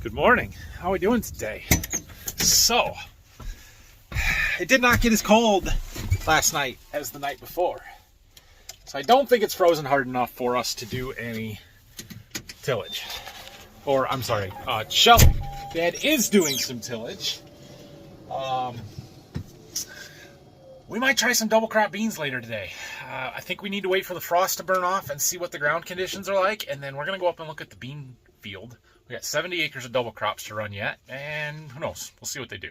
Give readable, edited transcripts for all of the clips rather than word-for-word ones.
Good morning. How are we doing today? So, it did not get as cold last night as the night before. So I don't think it's frozen hard enough for us to do any tillage. Or, I'm sorry, shelling. Dad is doing some tillage. We might try some double crop beans later today. I think we need to wait for the frost to burn off and see what the ground conditions are like. And then we're going to go up and look at the bean field. We got 70 acres of double crops to run yet, and who knows? We'll see what they do.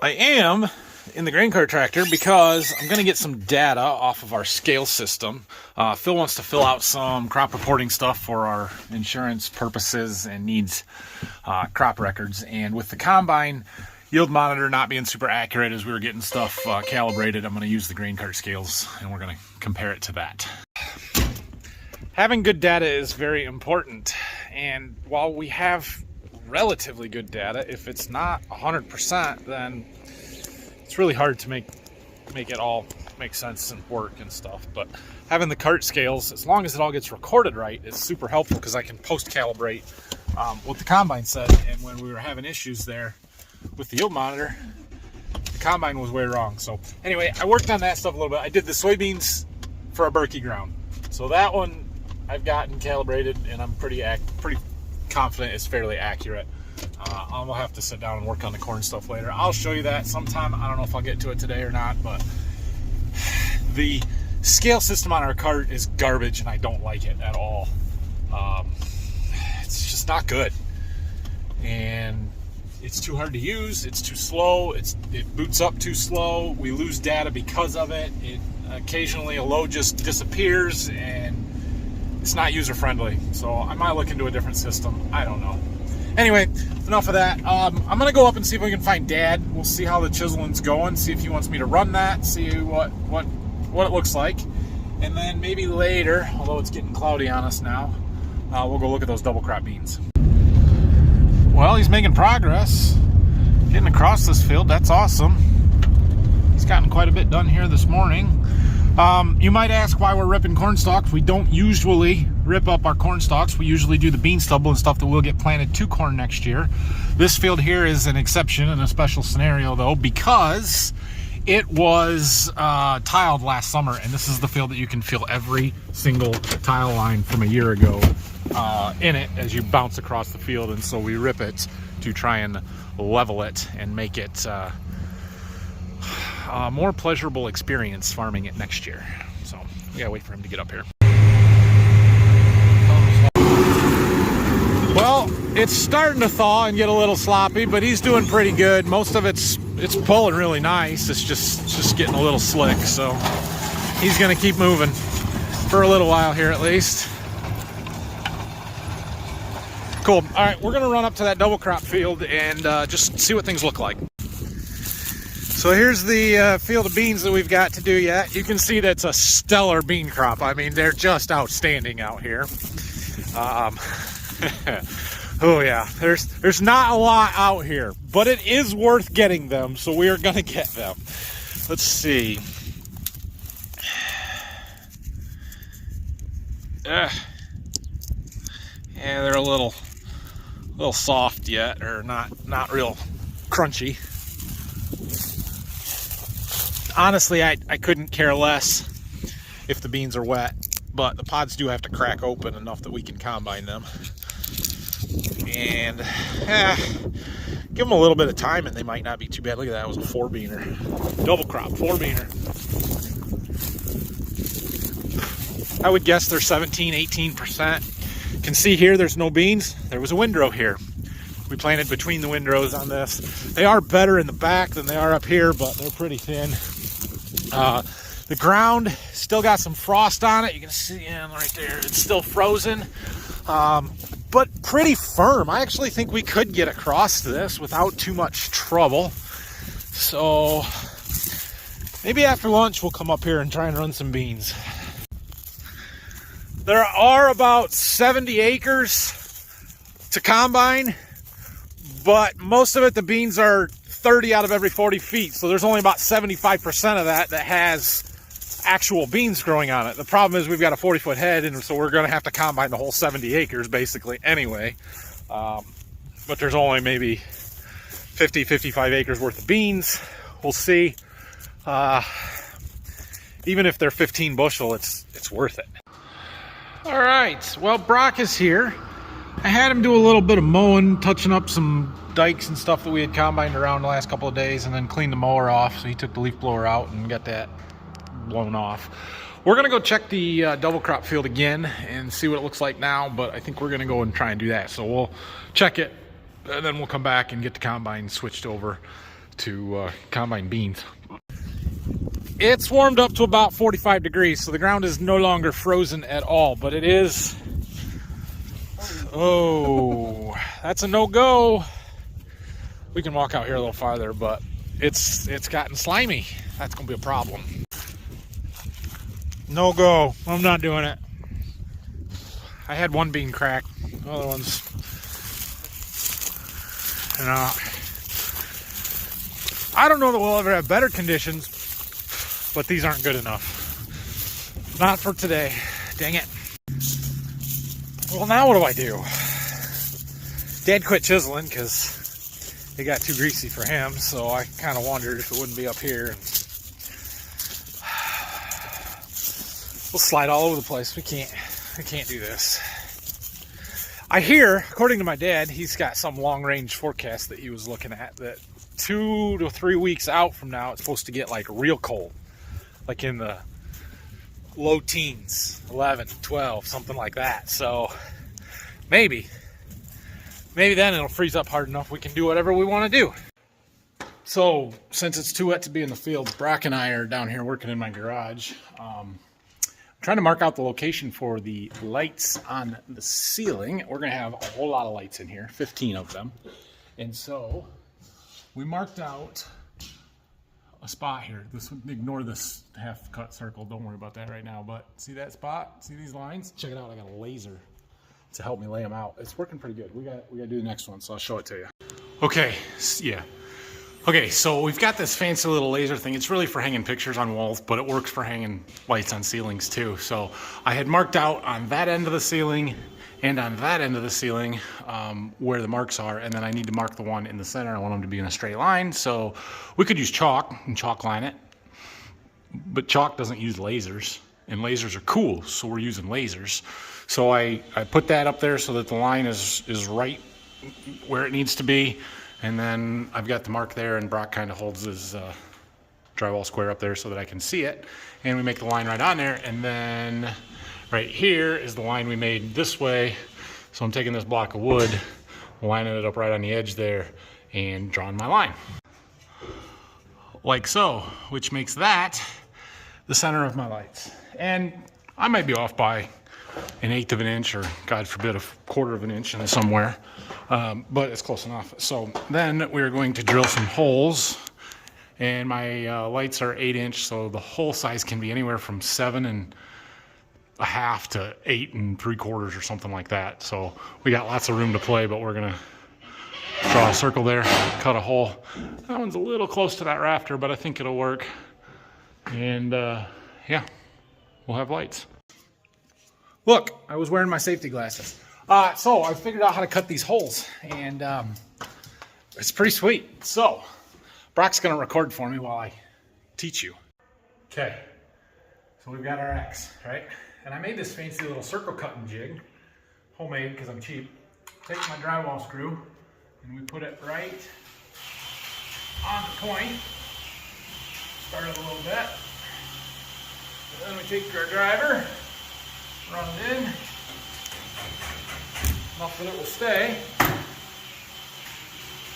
I am in the grain cart tractor because I'm going to get some data off of our scale system. Phil wants to fill out some crop reporting stuff for our insurance purposes and needs crop records. And with the combine yield monitor not being super accurate as we were getting stuff calibrated, I'm going to use the grain cart scales and we're going to compare it to that. Having good data is very important. And while we have relatively good data, if it's not 100%, then it's really hard to make it all make sense and work and stuff. But having the cart scales, as long as it all gets recorded right, is super helpful because I can post calibrate what the combine said. And when we were having issues there with the yield monitor, the combine was way wrong. So anyway, I worked on that stuff a little bit. I did the soybeans for a Berkey ground, so that one I've gotten calibrated and I'm pretty confident it's fairly accurate. I'll have to sit down and work on the corn stuff later. I'll show you that sometime. I don't know if I'll get to it today or not, but the scale system on our cart is garbage and I don't like it at all. It's just not good. And it's too hard to use. It's too slow. It boots up too slow. We lose data because of it. Occasionally a load just disappears and it's not user friendly. So I might look into a different system. I don't know. Anyway, enough of that. I'm going to go up and see if we can find Dad. We'll see how the chiseling's going, see if he wants me to run that, see what it looks like. And then maybe later, although it's getting cloudy on us now, we'll go look at those double crop beans. Well, he's making progress. Getting across this field, that's awesome. He's gotten quite a bit done here this morning. You might ask why we're ripping corn stalks. We don't usually rip up our corn stalks. We usually do the bean stubble and stuff that will get planted to corn next year. This field here is an exception and a special scenario though, because it was tiled last summer, and this is the field that you can feel every single tile line from a year ago in it as you bounce across the field. And so we rip it to try and level it and make it a more pleasurable experience farming it next year. So we gotta wait for him to get up here. Well, it's starting to thaw and get a little sloppy, but he's doing pretty good. Most of it's pulling really nice. It's just getting a little slick. So he's gonna keep moving for a little while here at least. Cool. All right, we're gonna run up to that double crop field and just see what things look like. So here's the field of beans that we've got to do yet. You can see that's a stellar bean crop. I mean, they're just outstanding out here. Oh yeah, there's not a lot out here, but it is worth getting them, so we are gonna get them. Let's see. Yeah, they're a little soft yet, or not real crunchy. Honestly, I couldn't care less if the beans are wet, but the pods do have to crack open enough that we can combine them. And give them a little bit of time and they might not be too bad. Look at that, it was a 4-beaner. Double crop, 4-beaner. I would guess they're 17, 18%. You can see here there's no beans. There was a windrow here. We planted between the windrows on this. They are better in the back than they are up here, but they're pretty thin. The ground still got some frost on it. You can see right there, it's still frozen, but pretty firm. I actually think we could get across this without too much trouble. So maybe after lunch we'll come up here and try and run some beans. There are about 70 acres to combine, but most of it, the beans are 30 out of every 40 feet. So there's only about 75% of that has actual beans growing on it. The problem is we've got a 40-foot head, and so we're going to have to combine the whole 70 acres basically anyway. But there's only maybe 50, 55 acres worth of beans. We'll see. Even if they're 15 bushel, it's worth it. All right, well, Brock is here. I had him do a little bit of mowing, touching up some dikes and stuff that we had combined around the last couple of days, and then cleaned the mower off. So he took the leaf blower out and got that blown off. We're gonna go check the double crop field again and see what it looks like now, but I think we're gonna go and try and do that. So we'll check it, and then we'll come back and get the combine switched over to combine beans. It's warmed up to about 45 degrees, so the ground is no longer frozen at all, but it is. Oh, that's a no-go. We can walk out here a little farther, but it's gotten slimy. That's gonna be a problem. No go. I'm not doing it. I had one bean crack. Other ones, you know. I don't know that we'll ever have better conditions, but these aren't good enough. Not for today. Dang it. Well, now what do I do? Dad quit chiseling because it got too greasy for him, so I kind of wondered if it wouldn't be up here. We'll slide all over the place. We can't do this. I hear, according to my dad, he's got some long-range forecast that he was looking at that 2 to 3 weeks out from now, it's supposed to get like real cold, like in the low teens, 11, 12, something like that. So maybe then it'll freeze up hard enough we can do whatever we want to do. So since it's too wet to be in the field, Brock and I are down here working in my garage. Trying to mark out the location for the lights on the ceiling. We're gonna have a whole lot of lights in here, 15 of them. And so we marked out a spot here. Ignore this half cut circle, don't worry about that right now, but see that spot? See these lines? Check it out, I got a laser to help me lay them out. It's working pretty good. We got to do the next one, so I'll show it to you. Okay, yeah. Okay, so we've got this fancy little laser thing. It's really for hanging pictures on walls, but it works for hanging lights on ceilings too. So I had marked out on that end of the ceiling and on that end of the ceiling where the marks are, and then I need to mark the one in the center. I want them to be in a straight line, so we could use chalk and chalk line it, but chalk doesn't use lasers, and lasers are cool, so we're using lasers. So I put that up there so that the line is right where it needs to be. And then I've got the mark there, and Brock kind of holds his drywall square up there so that I can see it. And we make the line right on there. And then right here is the line we made this way. So I'm taking this block of wood, lining it up right on the edge there, and drawing my line. Like so, which makes that the center of my lights. And I might be off by 1/8 of an inch, or God forbid, 1/4 of an inch in somewhere, but it's close enough. So then we're going to drill some holes, and my lights are 8-inch, so the hole size can be anywhere from 7.5 to 8 3/4 or something like that. So we got lots of room to play, but we're gonna draw a circle there, cut a hole. That one's a little close to that rafter, but I think it'll work. And yeah, we'll have lights. Look, I was wearing my safety glasses. So I figured out how to cut these holes, and it's pretty sweet. So Brock's gonna record for me while I teach you. Okay, so we've got our axe, right? And I made this fancy little circle cutting jig, homemade because I'm cheap. Take my drywall screw, and we put it right on the point. Start it a little bit. And then we take our driver, run it in, enough that it will stay.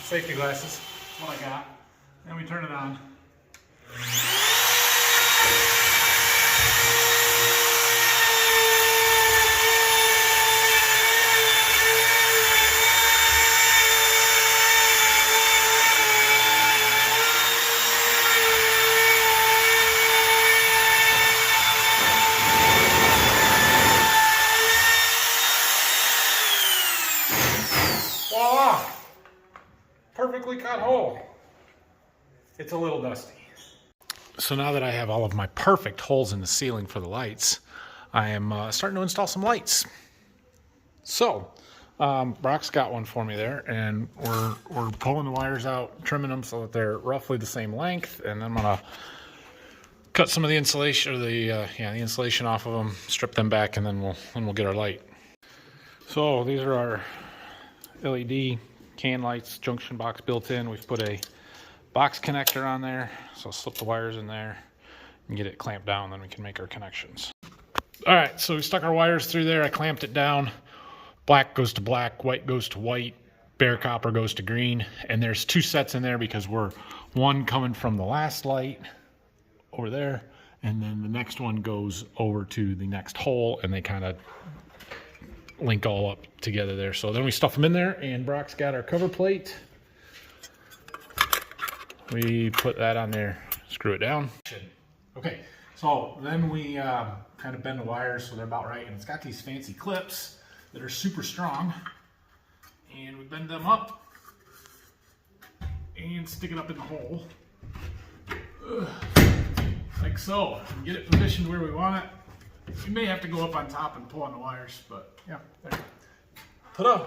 Safety glasses, that's what I got. Then we turn it on. Voila! perfectly cut hole. It's a little dusty. So now that I have all of my perfect holes in the ceiling for the lights, I am starting to install some lights. So Brock's got one for me there, and we're pulling the wires out, trimming them so that they're roughly the same length, and then I'm gonna cut some of the insulation, or the insulation off of them, strip them back, and then we'll get our light. So these are our LED can lights, junction box built in. We've put a box connector on there, so I'll slip the wires in there and get it clamped down, then we can make our connections. All right, so we stuck our wires through there. I clamped it down. Black goes to black, white goes to white, bare copper goes to green, and there's 2 sets in there because we're one coming from the last light over there, and then the next one goes over to the next hole, and they kind of link all up together there. So then we stuff them in there, and Brock's got our cover plate. We put that on there, screw it down. Okay, so then we kind of bend the wires so they're about right, and it's got these fancy clips that are super strong, and we bend them up and stick it up in the hole. Like so, and get it positioned where we want it. We may have to go up on top and pull on the wires, but yeah, there. Ta-da!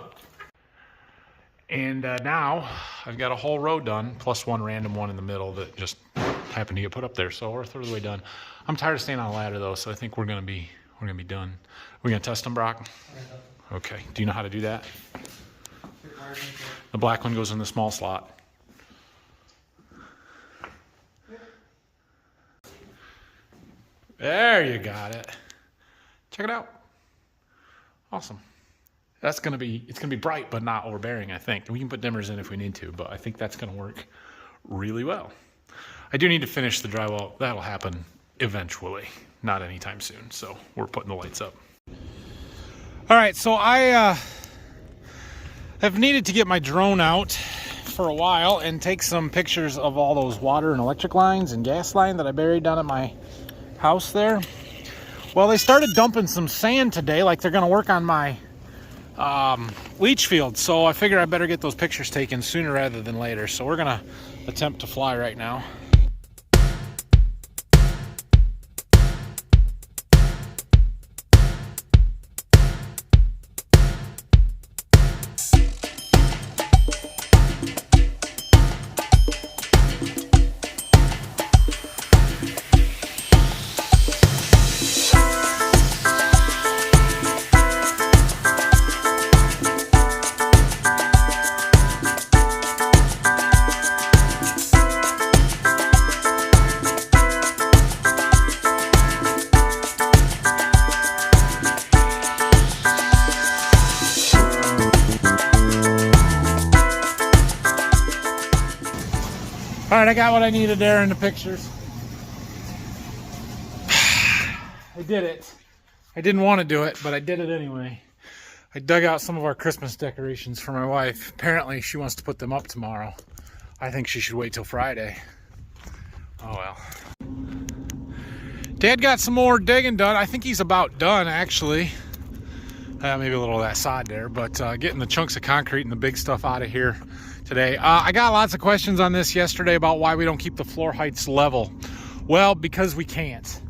And now I've got a whole row done, plus one random one in the middle that just happened to get put up there. So we're a third of the way done. I'm tired of staying on a ladder though, so I think we're gonna be done. We're gonna test them, Brock? Okay. Do you know how to do that? The black one goes in the small slot. There, you got it. Check it out. Awesome. It's gonna be bright but not overbearing, I think. And we can put dimmers in if we need to, but I think that's gonna work really well. I do need to finish the drywall. That'll happen eventually, not anytime soon. So we're putting the lights up. All right, so I have needed to get my drone out for a while and take some pictures of all those water and electric lines and gas line that I buried down at my house there. Well, they started dumping some sand today, like they're gonna work on my leach field. So I figure I better get those pictures taken sooner rather than later. So we're gonna attempt to fly right now. All right, I got what I needed there in the pictures. I did it. I didn't want to do it, but I did it anyway. I dug out some of our Christmas decorations for my wife. Apparently, she wants to put them up tomorrow. I think she should wait till Friday. Oh well. Dad got some more digging done. I think he's about done, actually. Maybe a little of that sod there, but getting the chunks of concrete and the big stuff out of here today. I got lots of questions on this yesterday about why we don't keep the floor heights level. Well, because we can't.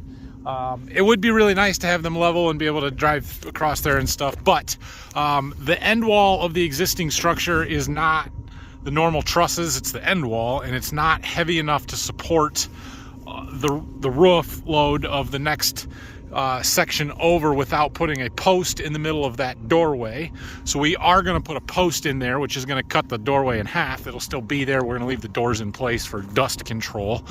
It would be really nice to have them level and be able to drive across there and stuff, but the end wall of the existing structure is not the normal trusses, it's the end wall, and it's not heavy enough to support the roof load of the next section over without putting a post in the middle of that doorway. So we are going to put a post in there, which is going to cut the doorway in half. It'll still be there. We're going to leave the doors in place for dust control.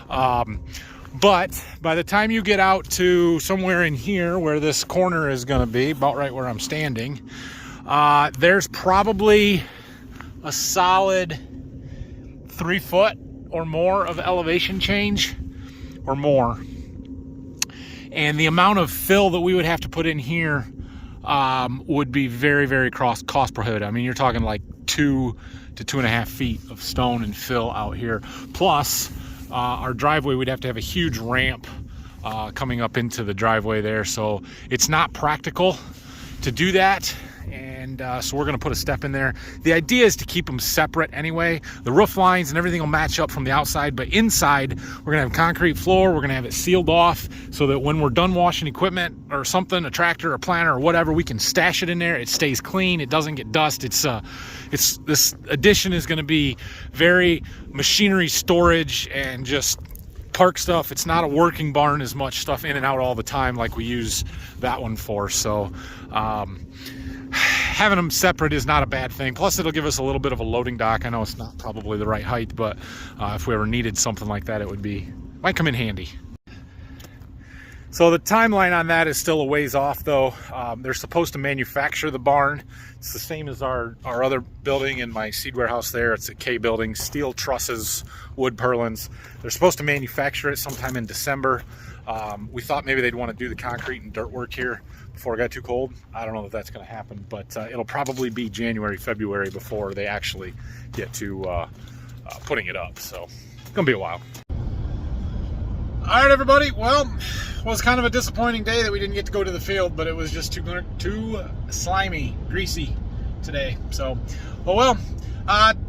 But by the time you get out to somewhere in here where this corner is going to be, about right where I'm standing, there's probably a solid 3 foot or more of elevation change or more. And the amount of fill that we would have to put in here would be very, very cost prohibitive. I mean, you're talking like 2 to 2.5 feet of stone and fill out here. Plus, our driveway, we'd have to have a huge ramp coming up into the driveway there. So it's not practical to do that. And and so we're going to put a step in there. The idea is to keep them separate anyway. The roof lines and everything will match up from the outside, but inside we're going to have concrete floor. We're going to have it sealed off so that when we're done washing equipment or something, a tractor, a planter, or whatever, we can stash it in there. It stays clean. It doesn't get dust. It's this addition is going to be very machinery storage and just park stuff. It's not a working barn as much stuff in and out all the time like we use that one for. So having them separate is not a bad thing. Plus it'll give us a little bit of a loading dock. I know it's not probably the right height, but if we ever needed something like that, might come in handy. So the timeline on that is still a ways off though. They're supposed to manufacture the barn. It's the same as our other building in my seed warehouse there. It's a K building, steel trusses, wood purlins. They're supposed to manufacture it sometime in December. We thought maybe they'd want to do the concrete and dirt work here before it got too cold. I don't know if that's going to happen, but it'll probably be January, February before they actually get to putting it up. So it's going to be a while. All right, everybody. Well, it was kind of a disappointing day that we didn't get to go to the field, but it was just too slimy, greasy today. So, well,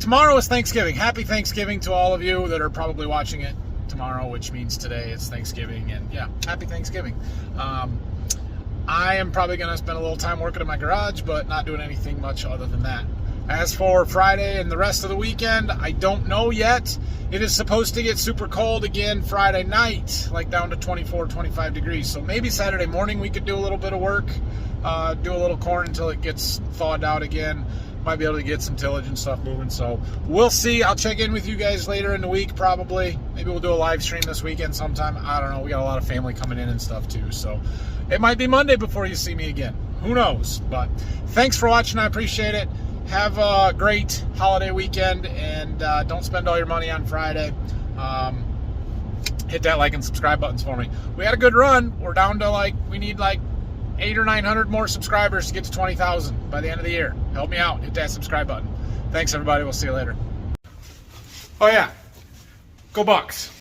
tomorrow is Thanksgiving. Happy Thanksgiving to all of you that are probably watching it tomorrow, which means today is Thanksgiving. And yeah, happy Thanksgiving. I am probably going to spend a little time working in my garage, but not doing anything much other than that. As for Friday and the rest of the weekend, I don't know yet. It is supposed to get super cold again Friday night, like down to 24, 25 degrees. So maybe Saturday morning we could do a little bit of work, do a little corn until it gets thawed out again. Might be able to get some tillage and stuff moving. So we'll see. I'll check in with you guys later in the week probably. Maybe we'll do a live stream this weekend sometime. I don't know. We got a lot of family coming in and stuff too. So it might be Monday before you see me again. Who knows? But thanks for watching. I appreciate it. Have a great holiday weekend, and don't spend all your money on Friday. Hit that like and subscribe buttons for me. We had a good run. We're down to we need 800 or 900 more subscribers to get to 20,000 by the end of the year. Help me out. Hit that subscribe button. Thanks, everybody. We'll see you later. Oh, yeah. Go Bucks.